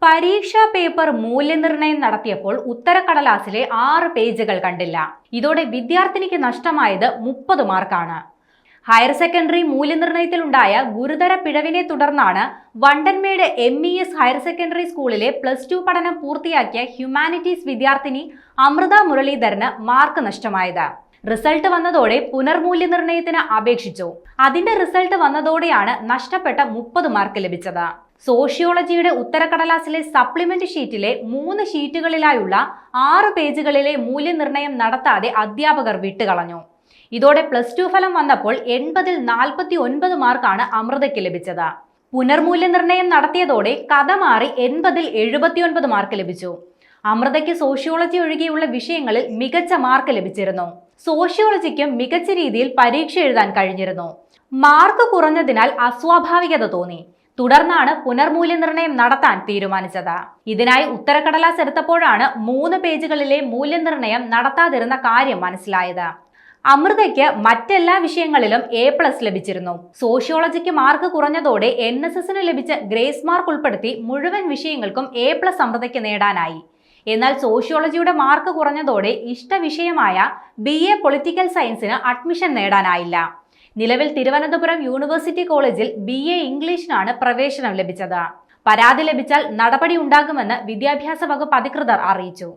പരീക്ഷാ പേപ്പർ മൂല്യനിർണ്ണയം നടത്തിയപ്പോൾ ഉത്തരക്കടലാസിലെ 6 പേജുകൾ കണ്ടില്ല. ഇതോടെ വിദ്യാർത്ഥിനിക്ക് നഷ്ടമായത് 30 മാർക്കാണ്. ഹയർ സെക്കൻഡറി മൂല്യനിർണ്ണയത്തിലുണ്ടായ ഗുരുതര പിഴവിനെ തുടർന്നാണ് വണ്ടൻമേട് MES ഹയർ സെക്കൻഡറി സ്കൂളിലെ +2 പഠനം പൂർത്തിയാക്കിയ ഹ്യൂമാനിറ്റീസ് വിദ്യാർത്ഥിനി അമൃത മുരളീധരന് മാർക്ക് നഷ്ടമായത്. റിസൾട്ട് വന്നതോടെ പുനർമൂല്യനിർണ്ണയത്തിന് അപേക്ഷിച്ചു. അതിന്റെ റിസൾട്ട് വന്നതോടെയാണ് നഷ്ടപ്പെട്ട 30 മാർക്ക് ലഭിച്ചത്. സോഷ്യോളജിയുടെ ഉത്തരക്കടലാസിലെ സപ്ലിമെന്റ് ഷീറ്റിലെ 3 ഷീറ്റുകളിലായുള്ള 6 പേജുകളിലെ മൂല്യനിർണ്ണയം നടത്താതെ അധ്യാപകർ വിട്ടുകളഞ്ഞു. ഇതോടെ +2 ഫലം വന്നപ്പോൾ 80-ൽ 49 മാർക്കാണ് അമൃതയ്ക്ക് ലഭിച്ചത്. പുനർമൂല്യനിർണ്ണയം നടത്തിയതോടെ കഥ മാറി 80-ൽ 79 മാർക്ക് ലഭിച്ചു. അമൃതയ്ക്ക് സോഷ്യോളജി ഒഴികെയുള്ള വിഷയങ്ങളിൽ മികച്ച മാർക്ക് ലഭിച്ചിരുന്നു. സോഷ്യോളജിക്കും മികച്ച രീതിയിൽ പരീക്ഷ എഴുതാൻ കഴിഞ്ഞിരുന്നു. മാർക്ക് കുറഞ്ഞതിനാൽ അസ്വാഭാവികത തോന്നി. തുടർന്നാണ് പുനർമൂല്യനിർണ്ണയം നടത്താൻ തീരുമാനിച്ചത്. ഇതിനായി ഉത്തരക്കടലാസ് എടുത്തപ്പോഴാണ് 3 പേജുകളിലെ മൂല്യനിർണ്ണയം നടത്താതിരുന്ന കാര്യം മനസ്സിലായത്. അമൃതയ്ക്ക് മറ്റെല്ലാ വിഷയങ്ങളിലും A+ ലഭിച്ചിരുന്നു. സോഷ്യോളജിക്ക് മാർക്ക് കുറഞ്ഞതോടെ NSSന് ലഭിച്ച ഗ്രേസ് മാർക്ക് ഉൾപ്പെടുത്തി മുഴുവൻ വിഷയങ്ങൾക്കും A+ അമൃതയ്ക്ക് നേടാനായി. എന്നാൽ സോഷ്യോളജിയുടെ മാർക്ക് കുറഞ്ഞതോടെ ഇഷ്ടവിഷയമായ BA പൊളിറ്റിക്കൽ സയൻസിന് അഡ്മിഷൻ നേടാനായില്ല. നിലവിൽ തിരുവനന്തപുരം യൂണിവേഴ്സിറ്റി കോളേജിൽ BA ഇംഗ്ലീഷിനാണ് പ്രവേശനം ലഭിച്ചത്. പരാതി ലഭിച്ചാൽ നടപടി ഉണ്ടാകുമെന്ന് വിദ്യാഭ്യാസ വകുപ്പ് അധികൃതർ അറിയിച്ചു.